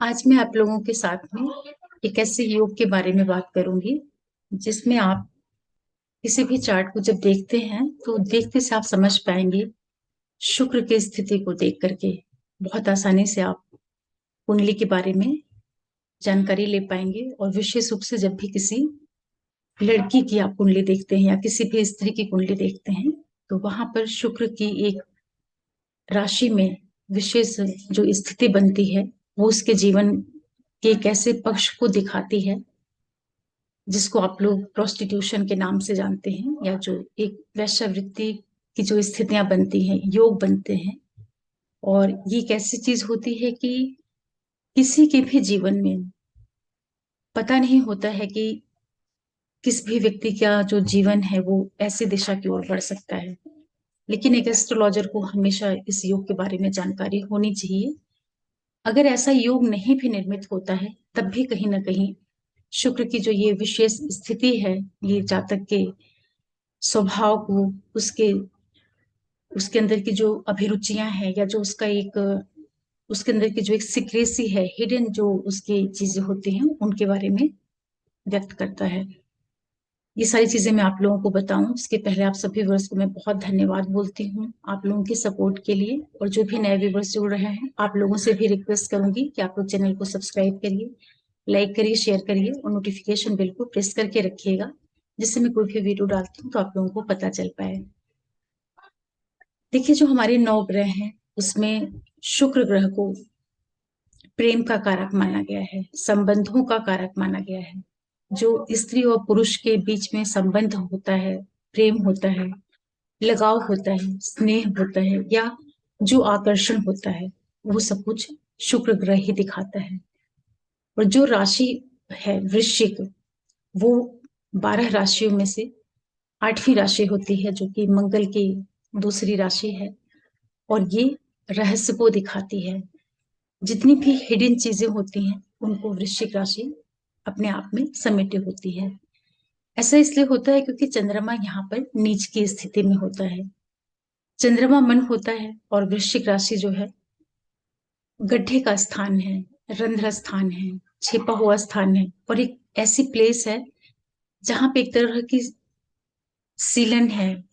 आज मैं आप लोगों के साथ में एक ऐसे योग के बारे में बात करूंगी जिसमें आप किसी भी चार्ट को जब देखते हैं तो देखते से आप समझ पाएंगे शुक्र की स्थिति को देख करके बहुत आसानी से आप कुंडली के बारे में जानकारी ले पाएंगे। और विशेष रूप से जब भी किसी लड़की की आप कुंडली देखते हैं या किसी भी स्त्री की कुंडली देखते हैं तो वहां पर शुक्र की एक राशि में विशेष जो स्थिति बनती है वो उसके जीवन के एक ऐसे पक्ष को दिखाती है जिसको आप लोग प्रोस्टिट्यूशन के नाम से जानते हैं, या जो एक वैश्यावृत्ति की जो स्थितियां बनती हैं, योग बनते हैं। और ये एक ऐसी चीज होती है कि किसी के भी जीवन में पता नहीं होता है कि किस भी व्यक्ति का जो जीवन है वो ऐसी दिशा की ओर बढ़ सकता है। लेकिन एक एस्ट्रोलॉजर को हमेशा इस योग के बारे में जानकारी होनी चाहिए। अगर ऐसा योग नहीं भी निर्मित होता है तब भी कहीं ना कहीं शुक्र की जो ये विशेष स्थिति है, ये जातक के स्वभाव को, उसके उसके अंदर की जो अभिरुचियां हैं, या जो उसका एक उसके अंदर की जो एक सीक्रेसी है, हिडन जो उसकी चीजें होती हैं, उनके बारे में व्यक्त करता है। ये सारी चीजें मैं आप लोगों को बताऊं इसके पहले आप सभी व्यूअर्स को मैं बहुत धन्यवाद बोलती हूँ आप लोगों की सपोर्ट के लिए। और जो भी नए व्यूअर्स जुड़ रहे हैं, आप लोगों से भी रिक्वेस्ट करूंगी कि आप लोग चैनल को सब्सक्राइब करिए, लाइक करिए, शेयर करिए और नोटिफिकेशन बिल को प्रेस करके रखिएगा, जिससे मैं कोई भी वीडियो डालती हूँ तो आप लोगों को पता चल पाए। देखिए, जो हमारे 9 ग्रह हैं उसमें शुक्र ग्रह को प्रेम का कारक माना गया है, संबंधों का कारक माना गया है। जो स्त्री और पुरुष के बीच में संबंध होता है, प्रेम होता है, लगाव होता है, स्नेह होता है, या जो आकर्षण होता है, वो सब कुछ शुक्र ग्रह ही दिखाता है। और जो राशि है वृश्चिक, वो 12 राशियों में से 8वीं राशि होती है, जो कि मंगल की दूसरी राशि है। और ये रहस्य को दिखाती है। जितनी भी हिडन चीजें होती हैं उनको वृश्चिक राशि अपने आप में समेटे होती है। ऐसा इसलिए होता है क्योंकि चंद्रमा यहाँ पर नीच की स्थिति में होता है। चंद्रमा मन होता है और वृश्चिक राशि जो है गड्ढे का स्थान है, रंध्र स्थान है, छिपा हुआ स्थान है, और एक ऐसी प्लेस है जहां पे एक तरह की सीलन है।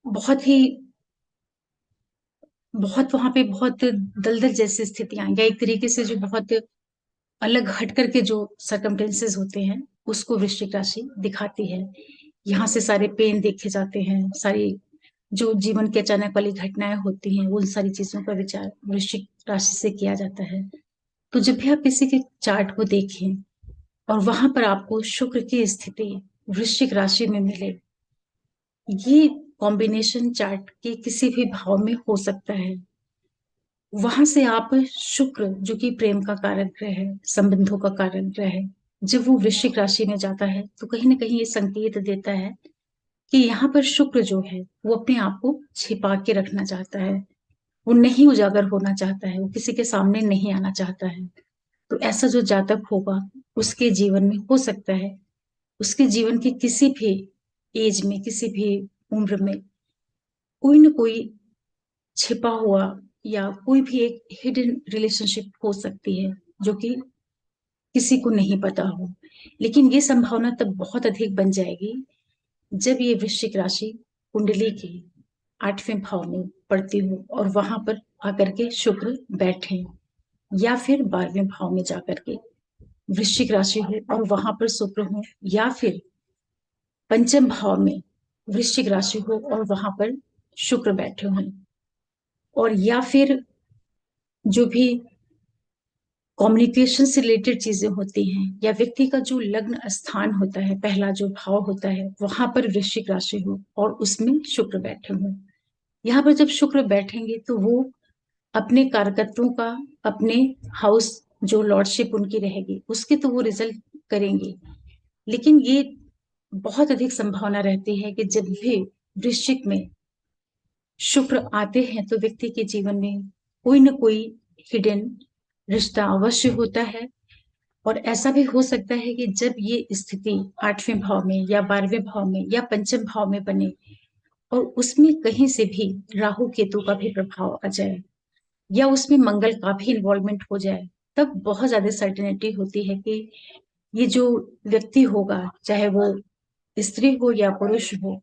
बहुत ही बहुत वहां पे बहुत दलदल जैसी स्थितियां, या एक तरीके से जो बहुत अलग हट करके जो सरकमटेंसेस होते हैं, उसको वृश्चिक राशि दिखाती है। यहाँ से सारे पेन देखे जाते हैं, सारी जो जीवन के अचानक वाली घटनाएं होती हैं, उन सारी चीजों का विचार वृश्चिक राशि से किया जाता है। तो जब भी आप किसी के चार्ट को देखें और वहां पर आपको शुक्र की स्थिति वृश्चिक राशि में मिले, ये कॉम्बिनेशन चार्ट के किसी भी भाव में हो सकता है। वहां से आप शुक्र, जो कि प्रेम का कारक ग्रह है, संबंधों का कारक ग्रह है, जब वो वृश्चिक राशि में जाता है तो कहीं ना कहीं ये संकेत देता है कि यहाँ पर शुक्र जो है वो अपने आप को छिपा के रखना चाहता है। वो नहीं उजागर होना चाहता है, वो किसी के सामने नहीं आना चाहता है। तो ऐसा जो जातक होगा उसके जीवन में हो सकता है, उसके जीवन के किसी भी एज में, किसी भी उम्र में कोई ना कोई छिपा हुआ या कोई भी एक हिडन रिलेशनशिप हो सकती है, जो कि किसी को नहीं पता हो। लेकिन ये संभावना तब बहुत अधिक बन जाएगी जब ये वृश्चिक राशि कुंडली के 8वें भाव में पड़ती हो और वहां पर आकर के शुक्र बैठे, या फिर 12वें भाव में जाकर के वृश्चिक राशि हो और वहां पर शुक्र हो, या फिर पंचम भाव में वृश्चिक राशि हो और वहां पर शुक्र बैठे हों। और या फिर जो भी कम्युनिकेशन से रिलेटेड चीजें होती हैं, या व्यक्ति का जो लग्न स्थान होता है, पहला जो भाव होता है, वहां पर वृश्चिक राशि हो और उसमें शुक्र बैठे हो। यहाँ पर जब शुक्र बैठेंगे तो वो अपने कारकत्वों का, अपने हाउस जो लॉर्डशिप उनकी रहेगी उसके तो वो रिजल्ट करेंगे। लेकिन ये बहुत अधिक संभावना रहती है कि जब भी वृश्चिक में शुक्र आते हैं तो व्यक्ति के जीवन में कोई ना कोई हिडन रिश्ता अवश्य होता है। और ऐसा भी हो सकता है कि जब ये स्थिति 8वें भाव में या 12वें भाव में या पंचम भाव में बने और उसमें कहीं से भी राहु केतु का भी प्रभाव आ जाए, या उसमें मंगल का भी इन्वॉल्वमेंट हो जाए, तब बहुत ज्यादा सर्टेनिटी होती है कि ये जो व्यक्ति होगा, चाहे वो स्त्री हो या पुरुष हो,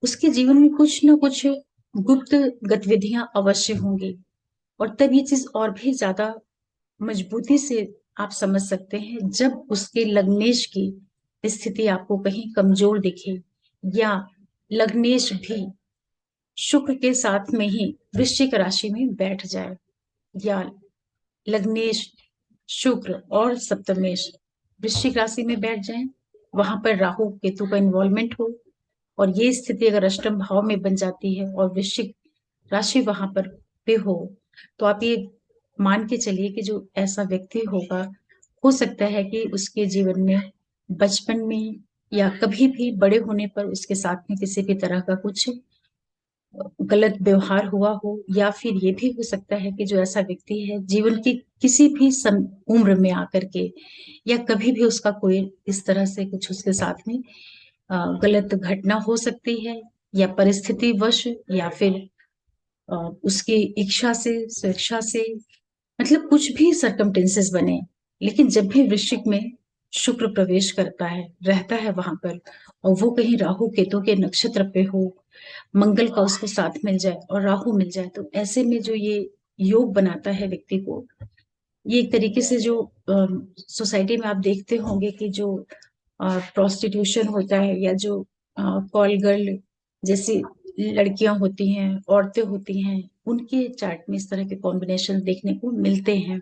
उसके जीवन में कुछ ना कुछ गुप्त गतिविधियां अवश्य होंगी। और तब ये चीज और भी ज्यादा मजबूती से आप समझ सकते हैं जब उसके लग्नेश की स्थिति आपको कहीं कमजोर दिखे, या लग्नेश भी शुक्र के साथ में ही वृश्चिक राशि में बैठ जाए, या लग्नेश शुक्र और सप्तमेश वृश्चिक राशि में बैठ जाए, वहां पर राहु केतु का इन्वॉल्वमेंट हो, और ये स्थिति अगर अष्टम भाव में बन जाती है और वृश्चिक राशि वहां पर पे हो, तो आप ये मान के चलिए कि जो ऐसा व्यक्ति होगा, हो सकता है कि उसके जीवन में बचपन में या कभी भी बड़े होने पर उसके साथ में किसी भी तरह का कुछ गलत व्यवहार हुआ हो, या फिर ये भी हो सकता है कि जो ऐसा व्यक्ति है जीवन की किसी भी उम्र में आकर के, या कभी भी उसका कोई इस तरह से कुछ उसके साथ में गलत घटना हो सकती है, या परिस्थिति वश, या फिर अ, उसकी इच्छा से, स्वेच्छा से, मतलब कुछ भी सरकमटेंसेस बने, लेकिन जब भी वृश्चिक में शुक्र प्रवेश करता है, रहता है वहां पर, और वो कहीं राहु केतु के नक्षत्र पे हो, मंगल का उसको साथ मिल जाए और राहु मिल जाए, तो ऐसे में जो ये योग बनाता है व्यक्ति को, ये एक तरीके से जो सोसाइटी में आप देखते होंगे कि जो प्रोस्टिट्यूशन होता है, या जो कॉल गर्ल जैसी लड़कियां होती हैं, औरतें होती हैं, उनके चार्ट में इस तरह के कॉम्बिनेशन देखने को मिलते हैं।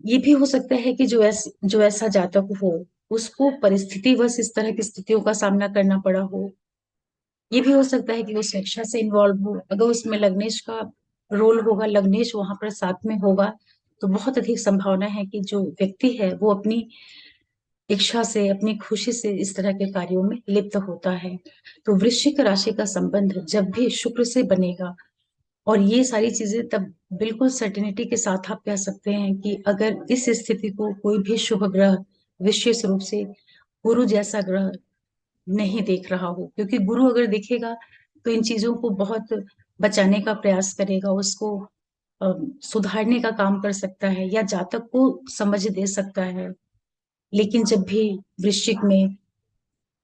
ये भी हो सकता है कि जो ऐसा जातक हो, उसको परिस्थितिवश इस तरह की स्थितियों का सामना करना पड़ा हो। ये भी हो सकता है कि वो शिक्षा से इन्वॉल्व हो, अगर उसमें लग्नेश का रोल होगा, लग्नेश वहां पर साथ में होगा, तो बहुत अधिक संभावना है कि जो व्यक्ति है वो अपनी इच्छा से, अपनी खुशी से इस तरह के कार्यों में लिप्त होता है। तो वृश्चिक राशि का संबंध जब भी शुक्र से बनेगा, और ये सारी चीजें तब बिल्कुल सर्टेनिटी के साथ आप कह सकते हैं कि अगर इस स्थिति को कोई भी शुभ ग्रह, विशेष रूप से गुरु जैसा ग्रह नहीं देख रहा हो, क्योंकि गुरु अगर देखेगा तो इन चीजों को बहुत बचाने का प्रयास करेगा, उसको सुधारने का काम कर सकता है, या जातक को समझ दे सकता है। लेकिन जब भी वृश्चिक में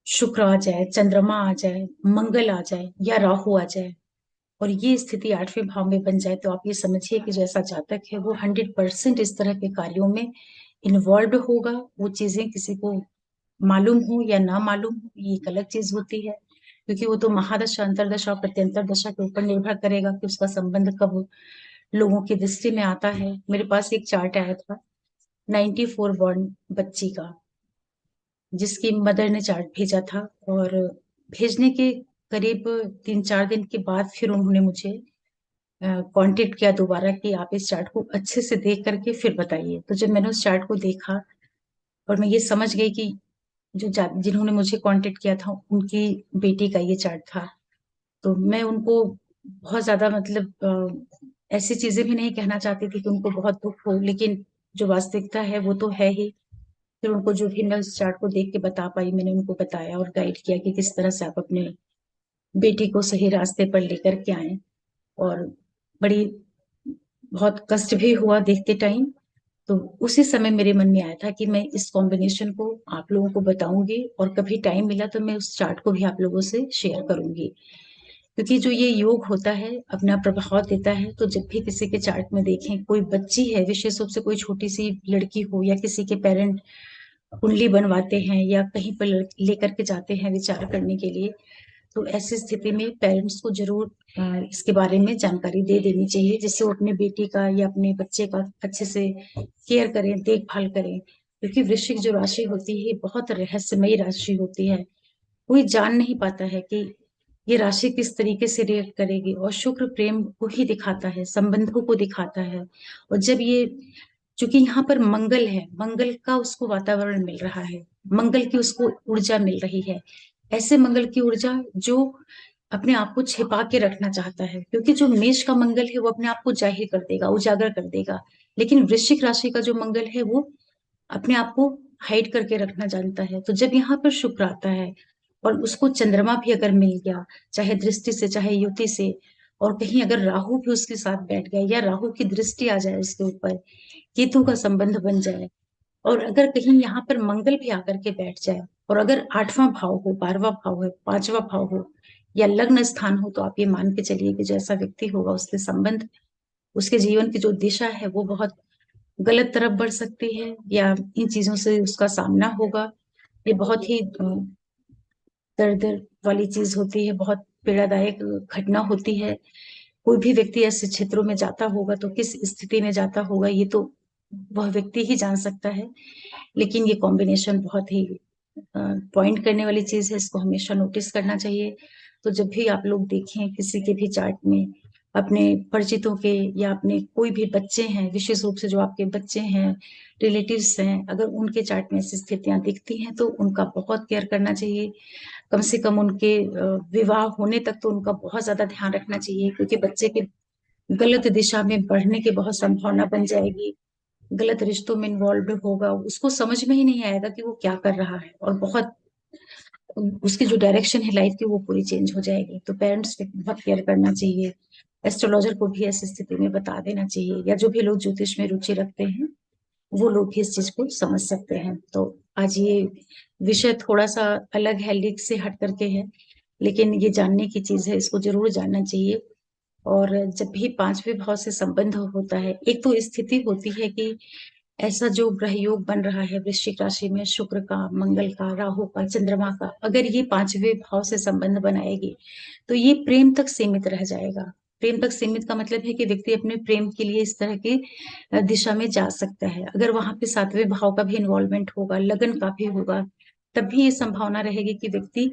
शुक्र आ जाए, चंद्रमा आ जाए, मंगल आ जाए, या राहु आ जाए, और ये स्थिति आठवें भाव में बन जाए, तो आप ये समझिए कि जो ऐसा जातक है वो 100% इस तरह के कार्यों में इन्वॉल्व होगा। वो चीजें किसी को मालूम हो या ना मालूम हो, ये एक अलग चीज होती है, क्योंकि वो तो महादशा, अंतरदशा और प्रत्यंतर दशा के ऊपर निर्भर करेगा कि उसका संबंध कब लोगों की दृष्टि में आता है। मेरे पास एक चार्ट आया था 94 बॉर्न बच्ची का, जिसकी मदर ने चार्ट भेजा था, और भेजने के करीब 3-4 दिन के बाद फिर उन्होंने मुझे कांटेक्ट किया दोबारा कि आप इस चार्ट को अच्छे से देख करके फिर बताइए। तो जब मैंने उस चार्ट को देखा, और मैं ये समझ गई कि जिन्होंने मुझे कांटेक्ट किया था उनकी बेटी का ये चार्ट था, तो मैं उनको बहुत ज्यादा, मतलब ऐसी चीजें भी नहीं कहना चाहती थी कि उनको बहुत दुख हो, लेकिन जो वास्तविकता है वो तो है ही। फिर उनको जो भी मैं उस चार्ट को देख के बता पाई, मैंने उनको बताया और गाइड किया कि किस तरह से आप अपने बेटी को सही रास्ते पर लेकर के आए। और बड़ी बहुत कष्ट भी हुआ देखते टाइम। तो उसी समय मेरे मन में आया था कि मैं इस कॉम्बिनेशन को आप लोगों को बताऊंगी, और कभी टाइम मिला तो मैं उस चार्ट को भी आप लोगों से शेयर करूंगी, क्योंकि जो ये योग होता है अपना प्रभाव देता है। तो जब भी किसी के चार्ट में देखें, कोई बच्ची है, विशेष रूप से कोई छोटी सी लड़की हो, या किसी के पेरेंट कुंडली बनवाते हैं या कहीं पर लेकर के जाते हैं विचार करने के लिए, तो ऐसी स्थिति में पेरेंट्स को जरूर इसके बारे में जानकारी दे देनी चाहिए, जिससे वो अपने बेटी का या अपने बच्चे का अच्छे से केयर करें, देखभाल करें। क्योंकि वृश्चिक जो राशि होती है बहुत रहस्यमयी राशि होती है, कोई जान नहीं पाता है कि ये राशि किस तरीके से रिएक्ट करेगी। और शुक्र प्रेम को ही दिखाता है, संबंधों को दिखाता है। और जब ये, चूंकि यहाँ पर मंगल है, मंगल का उसको वातावरण मिल रहा है, मंगल की उसको ऊर्जा मिल रही है, ऐसे मंगल की ऊर्जा जो अपने आप को छिपा के रखना चाहता है, क्योंकि जो मेष का मंगल है वो अपने आप को जाहिर कर देगा, उजागर कर देगा। लेकिन वृश्चिक राशि का जो मंगल है वो अपने आप को हाइड करके रखना जानता है। तो जब यहाँ पर शुक्र आता है और उसको चंद्रमा भी अगर मिल गया, चाहे दृष्टि से चाहे युति से, और कहीं अगर राहु भी उसके साथ बैठ गया या राहु की दृष्टि आ जाए उसके ऊपर, केतु का संबंध बन जाए, और अगर कहीं यहाँ पर मंगल भी आकर के बैठ जाए, और अगर 8वां भाव हो, 12वां भाव है, 5वां भाव हो या लग्न स्थान हो, तो आप ये मान के चलिए कि जैसा व्यक्ति होगा उसके संबंध, उसके जीवन की जो दिशा है वो बहुत गलत तरफ बढ़ सकती है, या इन चीजों से उसका सामना होगा। ये बहुत ही दर्द वाली चीज होती है, बहुत पीड़ादायक घटना होती है। कोई भी व्यक्ति ऐसे क्षेत्रों में जाता होगा तो किस स्थिति में जाता होगा ये तो वह व्यक्ति ही जान सकता है। लेकिन ये कॉम्बिनेशन बहुत ही पॉइंट करने वाली चीज है, इसको हमेशा नोटिस करना चाहिए। तो जब भी आप लोग देखें किसी के भी चार्ट में, अपने परिचितों के या अपने कोई भी बच्चे हैं, विशेष रूप से जो आपके बच्चे हैं, रिलेटिव्स हैं, अगर उनके चार्ट में ऐसी स्थितियां दिखती हैं तो उनका बहुत केयर करना चाहिए। कम से कम उनके विवाह होने तक तो उनका बहुत ज्यादा ध्यान रखना चाहिए, क्योंकि बच्चे के गलत दिशा में बढ़ने की बहुत संभावना बन जाएगी। गलत रिश्तों में इन्वॉल्व होगा, उसको समझ में ही नहीं आएगा कि वो क्या कर रहा है, और बहुत उसकी जो डायरेक्शन है लाइफ की वो पूरी चेंज हो जाएगी। तो पेरेंट्स पे बहुत केयर करना चाहिए। एस्ट्रोलॉजर को भी ऐसी स्थिति में बता देना चाहिए, या जो भी लोग ज्योतिष में रुचि रखते हैं वो लोग भी इस चीज को समझ सकते हैं। तो आज ये विषय थोड़ा सा अलग है, लीक से हट करके है, लेकिन ये जानने की चीज है, इसको जरूर जानना चाहिए। और जब भी 5वें भाव से संबंध होता है, एक तो स्थिति होती है कि ऐसा जो ग्रह योग बन रहा है वृश्चिक राशि में, शुक्र का, मंगल का, राहु का, चंद्रमा का, अगर ये 5वें भाव से संबंध बनाएगी तो ये प्रेम तक सीमित रह जाएगा। प्रेम तक सीमित का मतलब है कि व्यक्ति अपने प्रेम के लिए इस तरह की दिशा में जा सकता है। अगर वहां पे 7वें भाव का भी इन्वॉल्वमेंट होगा, लगन का भी होगा, तब भी ये संभावना रहेगी कि व्यक्ति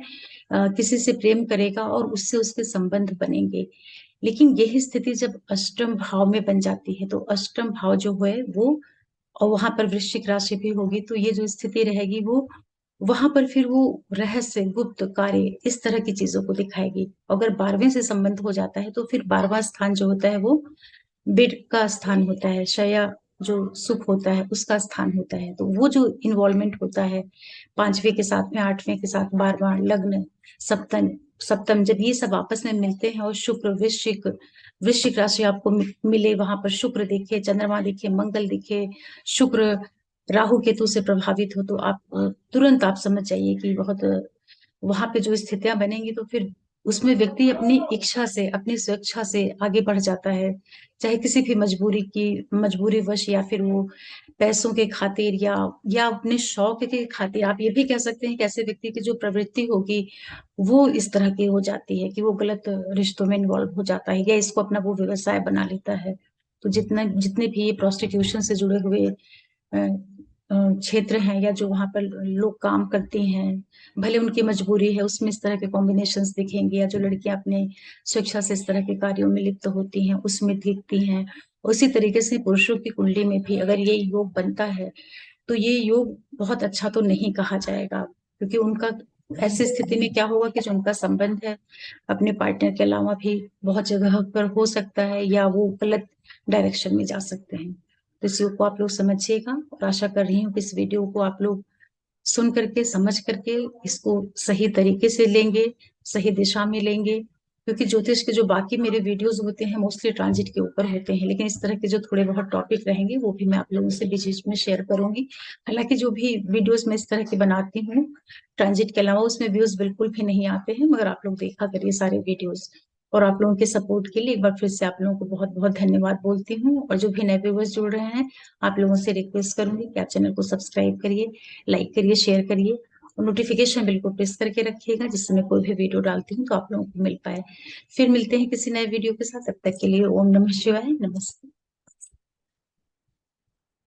किसी से प्रेम करेगा और उससे उसके संबंध बनेंगे। लेकिन यही स्थिति जब अष्टम भाव में बन जाती है, तो अष्टम भाव जो है वो, और वहां पर वृश्चिक राशि भी होगी, तो ये जो स्थिति रहेगी वो वहां पर फिर वो रहस्य, गुप्त कार्य, इस तरह की चीजों को दिखाएगी। अगर 12वें से संबंध हो जाता है तो फिर 12वां स्थान जो होता है वो बेड का स्थान होता है, शया जो सुख होता है उसका स्थान होता है। तो वो जो इन्वॉल्वमेंट होता है 5वें के साथ में, 8वें के साथ, 12वां लग्न, सप्तम सप्तम, जब ये सब आपस में मिलते हैं और शुक्र वृश्चिक, वृश्चिक राशि आपको मिले, वहां पर शुक्र दिखे, चंद्रमा दिखे, मंगल दिखे, शुक्र राहु केतु से प्रभावित हो, तो आप तुरंत आप समझ जाइए कि बहुत वहां पे जो स्थितियां बनेंगी, तो फिर उसमें व्यक्ति अपनी इच्छा से, अपनी स्वेच्छा से आगे बढ़ जाता है। चाहे किसी भी मजबूरी वश, या फिर वो पैसों के खातिर, या अपने शौक के खातिर, आप ये भी कह सकते हैं कि ऐसे व्यक्ति की जो प्रवृत्ति होगी वो इस तरह की हो जाती है कि वो गलत रिश्तों में इन्वॉल्व हो जाता है, या इसको अपना वो व्यवसाय बना लेता है। तो जितने भी ये प्रोस्टिट्यूशन से जुड़े हुए क्षेत्र हैं, या जो वहां पर लोग काम करते हैं, भले उनकी मजबूरी है, उसमें इस तरह के कॉम्बिनेशंस दिखेंगे, या जो लड़कियां अपने स्वेच्छा से इस तरह के कार्यों में लिप्त होती हैं उसमें दिखती हैं। उसी तरीके से पुरुषों की कुंडली में भी अगर ये योग बनता है तो ये योग बहुत अच्छा तो नहीं कहा जाएगा, क्योंकि उनका ऐसी स्थिति में क्या होगा कि जो उनका संबंध है अपने पार्टनर के अलावा भी बहुत जगह पर हो सकता है, या वो गलत डायरेक्शन में जा सकते हैं। तो इस योग को आप लोग समझिएगा, और आशा कर रही हूँ कि इस वीडियो को आप लोग सुन करके, समझ करके इसको सही तरीके से लेंगे, सही दिशा में लेंगे। क्योंकि ज्योतिष के जो बाकी मेरे वीडियोस होते हैं मोस्टली ट्रांजिट के ऊपर होते हैं, लेकिन इस तरह के जो थोड़े बहुत टॉपिक रहेंगे वो भी मैं आप लोगों से बीच बीच में शेयर करूंगी। हालांकि जो भी वीडियोस मैं इस तरह की बनाती हूँ ट्रांजिट के अलावा, उसमें व्यूज बिल्कुल भी नहीं आते हैं, मगर आप लोग देखा करिए सारे वीडियोस। और आप लोगों के सपोर्ट के लिए एक बार फिर से आप लोगों को बहुत बहुत धन्यवाद बोलती हूँ। और जो भी नए व्यूवर्स जुड़ रहे हैं, आप लोगों से रिक्वेस्ट करूंगी कि आप चैनल को सब्सक्राइब करिए, लाइक करिए, शेयर करिए, और नोटिफिकेशन बिल को प्रेस करके रखिएगा, जिससे मैं कोई भी वीडियो डालती हूँ तो आप लोगों को मिल पाए। फिर मिलते हैं किसी नए वीडियो के साथ, तब तक के लिए ओम नमः शिवाय, नमस्ते।